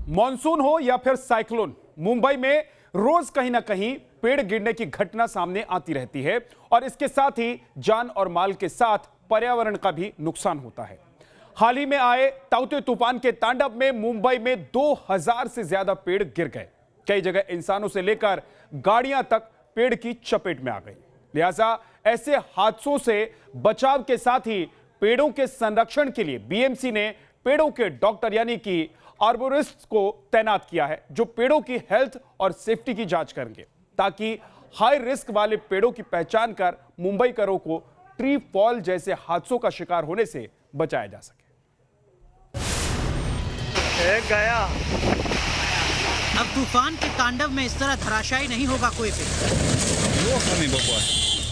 Monsoon हो या फिर साइक्लोन, मुंबई में रोज कहीं ना कहीं पेड़ गिरने की घटना सामने आती रहती है और इसके साथ ही जान और माल के साथ पर्यावरण का भी नुकसान होता है। हाल ही में आए ताउते तूफान के तांडव में मुंबई में 2000 से ज्यादा पेड़ गिर गए। कई जगह इंसानों से लेकर गाड़ियां तक पेड़ की चपेट में आ गई। लिहाजा ऐसे हादसों से बचाव के साथ ही पेड़ों के संरक्षण के लिए बीएमसी ने पेड़ों के डॉक्टर यानी कि आर्बोरिस्ट को तैनात किया है, जो पेड़ों की हेल्थ और सेफ्टी की जांच करेंगे ताकि हाई रिस्क वाले पेड़ों की पहचान कर मुंबईकरों को ट्री फॉल जैसे हादसों का शिकार होने से बचाया जा सके। गया। अब तूफान के तांडव में इस तरह धराशायी नहीं होगा कोई पेड़।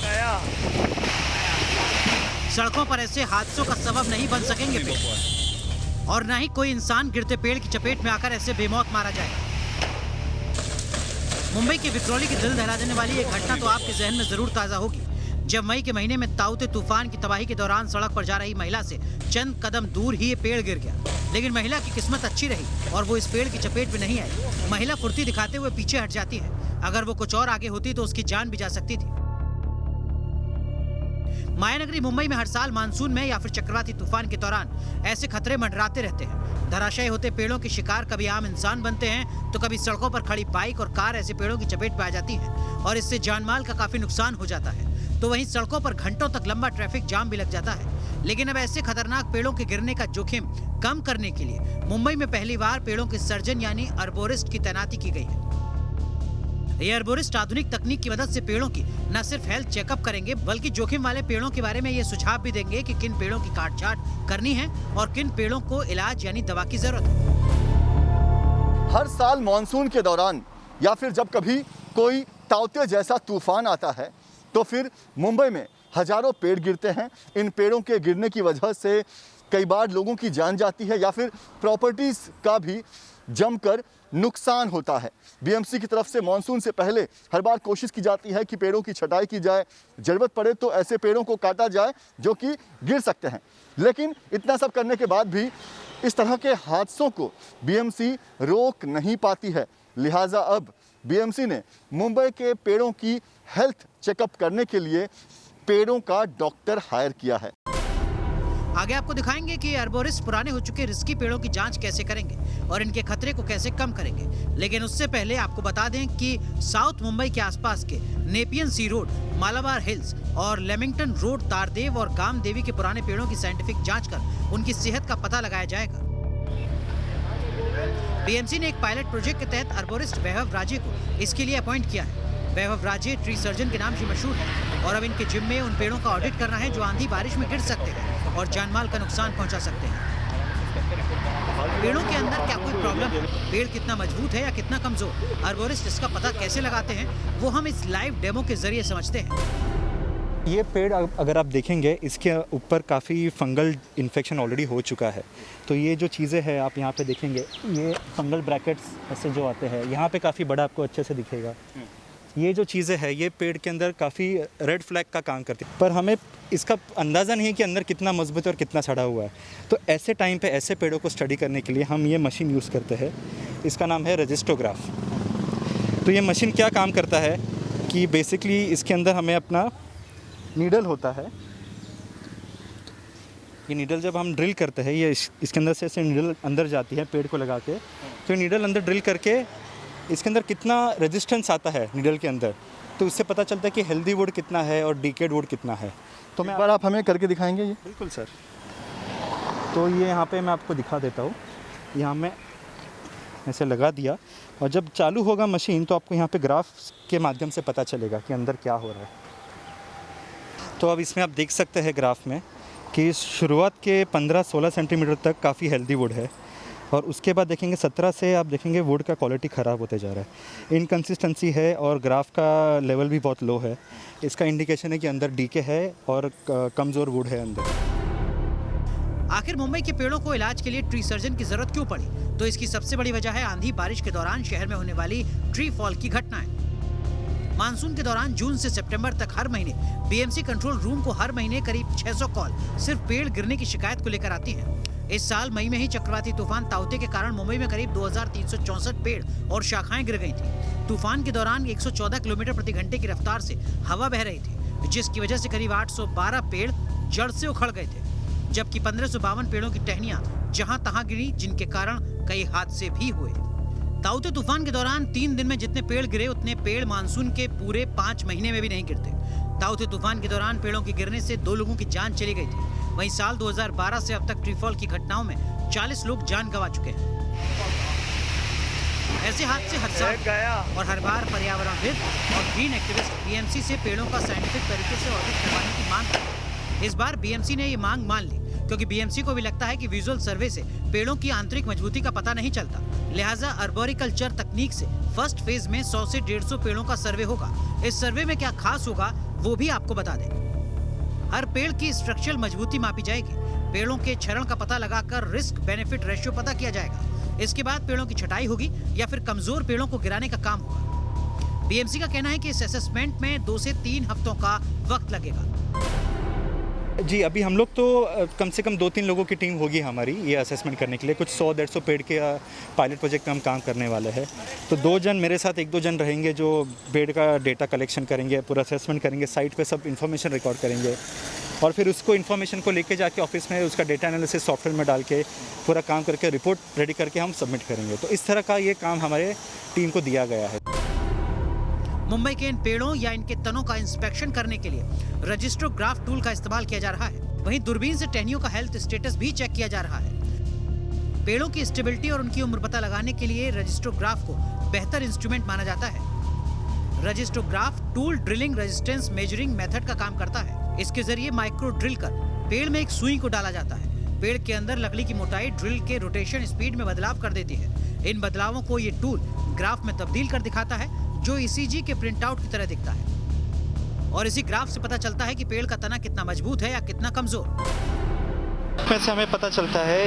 गया। सड़कों पर ऐसे हादसों का सबब नहीं बन सकेंगे पेड़, और न ही कोई इंसान गिरते पेड़ की चपेट में आकर ऐसे बेमौत मारा जाए। मुंबई के विक्रोली की दिल दहला देने वाली एक घटना तो आपके जहन में जरूर ताजा होगी, जब मई के महीने में ताउते तूफान की तबाही के दौरान सड़क पर जा रही महिला से चंद कदम दूर ही ये पेड़ गिर गया। लेकिन महिला की किस्मत अच्छी रही और वो इस पेड़ की चपेट में नहीं आई। महिला फुर्ती दिखाते हुए पीछे हट जाती है। अगर वो कुछ और आगे होती तो उसकी जान भी जा सकती थी। मायानगरी मुंबई में हर साल मानसून में या फिर चक्रवाती तूफान के दौरान ऐसे खतरे मंडराते रहते हैं। धराशायी होते पेड़ों के शिकार कभी आम इंसान बनते हैं तो कभी सड़कों पर खड़ी बाइक और कार ऐसे पेड़ों की चपेट में आ जाती हैं और इससे जानमाल का काफी नुकसान हो जाता है। तो वहीं सड़कों पर घंटों तक लंबा ट्रैफिक जाम भी लग जाता है। लेकिन अब ऐसे खतरनाक पेड़ों के गिरने का जोखिम कम करने के लिए मुंबई में पहली बार पेड़ों के सर्जन यानी आर्बोरिस्ट की तैनाती की गई है। ये आर्बोरिस्ट आधुनिक तकनीक की मदद से पेड़ों की न सिर्फ हेल्थ चेकअप करेंगे बल्कि जोखिम वाले पेड़ों के बारे में ये सुझाव भी देंगे कि किन पेड़ों की काट छांट करनी है और किन पेड़ों को इलाज यानी दवा की जरूरत है। हर साल मॉनसून के दौरान या फिर जब कभी कोई ताउते जैसा तूफान आता है तो फिर मुंबई में हजारों पेड़ गिरते हैं। इन पेड़ों के गिरने की वजह से कई बार लोगों की जान जाती है या फिर प्रॉपर्टीज का भी जमकर नुकसान होता है। बीएमसी की तरफ से मॉनसून से पहले हर बार कोशिश की जाती है कि पेड़ों की छटाई की जाए, जरूरत पड़े तो ऐसे पेड़ों को काटा जाए जो कि गिर सकते हैं। लेकिन इतना सब करने के बाद भी इस तरह के हादसों को बीएमसी रोक नहीं पाती है। लिहाजा अब बीएमसी ने मुंबई के पेड़ों की हेल्थ चेकअप करने के लिए पेड़ों का डॉक्टर हायर किया है। आगे आपको दिखाएंगे कि आर्बोरिस्ट पुराने हो चुके रिस्की पेड़ों की जांच कैसे करेंगे और इनके खतरे को कैसे कम करेंगे। लेकिन उससे पहले आपको बता दें कि साउथ मुंबई के आसपास के नेपियन सी रोड, मालाबार हिल्स और लेमिंगटन रोड, तारदेव और गाम देवी के पुराने पेड़ों की साइंटिफिक जांच कर उनकी सेहत का पता लगाया जाएगा। बीएमसी ने एक पायलट प्रोजेक्ट के तहत आर्बोरिस्ट वैभव राजे को इसके लिए अपॉइंट किया है। वैभव राजे ट्री सर्जन के नाम से मशहूर है और अब इनके जिम में उन पेड़ों का ऑडिट करना है जो आंधी बारिश में गिर सकते हैं और जानमाल का नुकसान पहुंचा सकते हैं। पेड़ों के अंदर क्या कोई प्रॉब्लम है, पेड़ कितना मजबूत है या कितना कमजोर, आर्बोरिस्ट इसका पता कैसे लगाते हैं वो हम इस लाइव डेमो के जरिए समझते हैं। ये पेड़ अगर आप देखेंगे इसके ऊपर काफ़ी फंगल इन्फेक्शन ऑलरेडी हो चुका है। तो ये जो चीज़ें हैं आप यहाँ पे देखेंगे, ये फंगल ब्रैकेट्स ऐसे जो आते हैं यहाँ पे काफ़ी बड़ा आपको अच्छे से दिखेगा। ये जो चीज़ें हैं ये पेड़ के अंदर काफ़ी रेड फ्लैग का काम करती है, पर हमें इसका अंदाज़ा नहीं है कि अंदर कितना मजबूत और कितना सड़ा हुआ है। तो ऐसे टाइम पे ऐसे पेड़ों को स्टडी करने के लिए हम ये मशीन यूज़ करते हैं। इसका नाम है रजिस्टोग्राफ। तो ये मशीन क्या काम करता है कि बेसिकली इसके अंदर हमें अपना नीडल होता है। ये नीडल जब हम ड्रिल करते हैं, ये इसके अंदर से ऐसे नीडल अंदर जाती है पेड़ को लगा के। तो नीडल अंदर ड्रिल करके इसके अंदर कितना रेजिस्टेंस आता है नीडल के अंदर, तो उससे पता चलता है कि हेल्दी वुड कितना है और डीकेड वुड कितना है। तो एक बार आप हमें करके दिखाएंगे ये? बिल्कुल सर। तो ये यहाँ पे मैं आपको दिखा देता हूँ। यहाँ मैं ऐसे लगा दिया और जब चालू होगा मशीन तो आपको यहाँ पे ग्राफ के माध्यम से पता चलेगा कि अंदर क्या हो रहा है। तो अब इसमें आप देख सकते हैं ग्राफ में कि शुरुआत के 15-16 सेंटीमीटर तक काफ़ी हेल्दी वुड है और उसके बाद देखेंगे 17 से आप देखेंगे वुड का क्वालिटी ख़राब होते जा रहा है, इनकंसिस्टेंसी है और ग्राफ का लेवल भी बहुत लो है। इसका इंडिकेशन है कि अंदर डीके है और कमज़ोर वुड है अंदर। आखिर मुंबई के पेड़ों को इलाज के लिए ट्री सर्जन की जरूरत क्यों पड़ी? तो इसकी सबसे बड़ी वजह है आंधी बारिश के दौरान शहर में होने वाली ट्री फॉल की घटनाएं। मानसून के दौरान जून से सितंबर तक हर महीने बीएमसी कंट्रोल रूम को हर महीने करीब 600 कॉल सिर्फ पेड़ गिरने की शिकायत को लेकर आती हैं। इस साल मई में ही चक्रवाती तूफान ताउते के कारण मुंबई में करीब 2364 पेड़ और शाखाएं गिर गई थी। तूफान के दौरान 114 किलोमीटर प्रति घंटे की रफ्तार से हवा बह रही थी, जिसकी वजह से करीब 812 पेड़ जड़ से उखड़ गए थे, जबकि 1552 पेड़ों की टहनियां जहां तहां गिरी, जिनके कारण कई हादसे भी हुए। ताउते तूफान के दौरान 3 दिन में जितने पेड़ गिरे उतने पेड़ मानसून के पूरे 5 महीने में भी नहीं गिरते। ताउते तूफान के दौरान पेड़ों के गिरने से 2 लोगों की जान चली गई थी। वहीं साल 2012 से अब तक ट्रीफॉल की घटनाओं में 40 लोग जान गंवा चुके हैं। ऐसे हादसे हर साल और हर बार पर्यावरणविद और ग्रीन एक्टिविस्ट बीएमसी से पेड़ों का साइंटिफिक तरीके से ऑडिट करवाने की मांग करते हैं। इस बार बीएमसी ने ये मांग मान ली, क्योंकि बीएमसी को भी लगता है कि विजुअल सर्वे से पेड़ों की आंतरिक मजबूती का पता नहीं चलता। लिहाजा अर्बोरिकल्चर तकनीक से फर्स्ट फेज में 100 से 150 पेड़ों का सर्वे होगा। इस सर्वे में क्या खास होगा वो भी आपको बता दें। हर पेड़ की स्ट्रक्चरल मजबूती मापी जाएगी। पेड़ों के क्षरण का पता लगाकर रिस्क बेनिफिट रेशियो पता किया जाएगा। इसके बाद पेड़ों की छटाई होगी या फिर कमजोर पेड़ों को गिराने का काम होगा। बीएमसी का कहना है कि इस असेसमेंट में 2 से 3 हफ्तों का वक्त लगेगा। जी, अभी हम लोग तो कम से कम 2-3 लोगों की टीम होगी हमारी ये असेसमेंट करने के लिए। कुछ 100-150 पेड़ के पायलट प्रोजेक्ट में हम काम करने वाले हैं। तो 2 जन मेरे साथ 1-2 जन रहेंगे जो पेड़ का डेटा कलेक्शन करेंगे, पूरा असेसमेंट करेंगे, साइट पे सब इन्फॉर्मेशन रिकॉर्ड करेंगे और फिर उसको इन्फॉर्मेशन को लेके जाके ऑफिस में उसका डेटा एनालिसिस सॉफ्टवेयर में डाल के पूरा काम करके रिपोर्ट रेडी करके हम सबमिट करेंगे। तो इस तरह का ये काम हमारे टीम को दिया गया है। मुंबई के इन पेड़ों या इनके तनों का इंस्पेक्शन करने के लिए रजिस्ट्रोग्राफ टूल का इस्तेमाल किया जा रहा है। वहीं दूरबीन से टहनियों का हेल्थ स्टेटस भी चेक किया जा रहा है। पेड़ों की स्टेबिलिटी और उनकी उम्र पता लगाने के लिए रजिस्ट्रोग्राफ को बेहतर इंस्ट्रूमेंट माना जाता है। Resistograph tool drilling resistance measuring method का काम करता है। इसके जरिए माइक्रो ड्रिल कर पेड़ में एक सुई को डाला जाता है। पेड़ के अंदर लकड़ी की मोटाई ड्रिल के रोटेशन स्पीड में बदलाव कर देती है। इन बदलावों को ये टूल ग्राफ में तब्दील कर दिखाता है, जो ईसीजी के प्रिंटआउट की तरह दिखता है। और इसी ग्राफ से पता चलता है कि पेड़ का तना कितना मजबूत है या कितना कमजोर। इसमें से हमें पता चलता है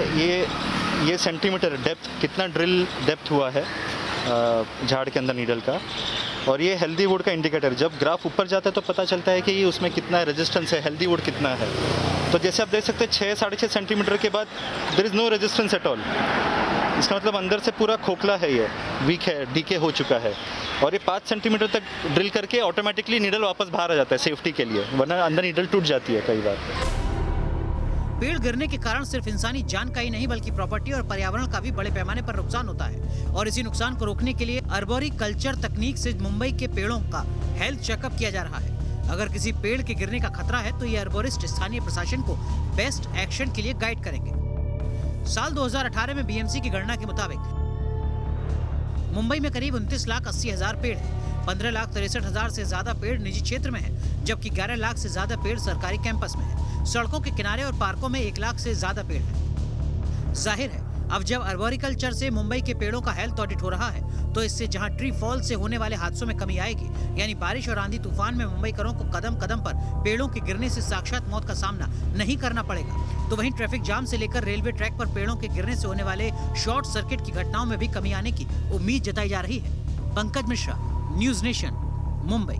ये सेंटीमीटर डेप्थ, कितना ड्रिल डेप्थ हुआ है झाड़ के अंदर नीडल का, और ये हेल्दी वुड का इंडिकेटर। जब ग्राफ ऊपर जाता है तो पता चलता है कि उसमें कितना रेजिस्टेंस है, हेल्दी वुड कितना है। तो जैसे आप देख सकते हैं 6-6.5 सेंटीमीटर के बाद there is no resistance at all. इसका मतलब अंदर से पूरा खोखला है, ये वीक है, डीके हो चुका है। और ये 5 सेंटीमीटर तक ड्रिल करके ऑटोमेटिकली नीडल वापस बाहर आ जाता है सेफ्टी के लिए, वरना अंदर नीडल टूट जाती है कई बार। पेड़ गिरने के कारण सिर्फ इंसानी जान का ही नहीं बल्कि प्रॉपर्टी और पर्यावरण का भी बड़े पैमाने पर नुकसान होता है। और इसी नुकसान को रोकने के लिए अर्बोरिकल्चर तकनीक से मुंबई के पेड़ों का हेल्थ चेकअप किया जा रहा है। अगर किसी पेड़ के गिरने का खतरा है तो ये अर्बोरिस्ट स्थानीय प्रशासन को बेस्ट एक्शन के लिए गाइड करेंगे। साल 2018 में बीएमसी की गणना के मुताबिक मुंबई में करीब 29,80,000 पेड़ हैं। 15,63,000 से ज्यादा पेड़ निजी क्षेत्र में हैं, जबकि 11 लाख से ज्यादा पेड़ सरकारी कैंपस में हैं। सड़कों के किनारे और पार्कों में 1 लाख से ज्यादा पेड़ हैं। जाहिर है, अब जब अर्बोरिकल्चर से मुंबई के पेड़ों का हेल्थ ऑडिट हो रहा है तो इससे जहां ट्री फॉल से होने वाले हादसों में कमी आएगी, यानी बारिश और आंधी तूफान में मुंबईकरों को कदम कदम पर पेड़ों के गिरने से साक्षात मौत का सामना नहीं करना पड़ेगा, तो वहीं ट्रैफिक जाम से लेकर रेलवे ट्रैक पर पेड़ों के गिरने से होने वाले शॉर्ट सर्किट की घटनाओं में भी कमी आने की उम्मीद जताई जा रही है। Pankaj Mishra, news nation, Mumbai.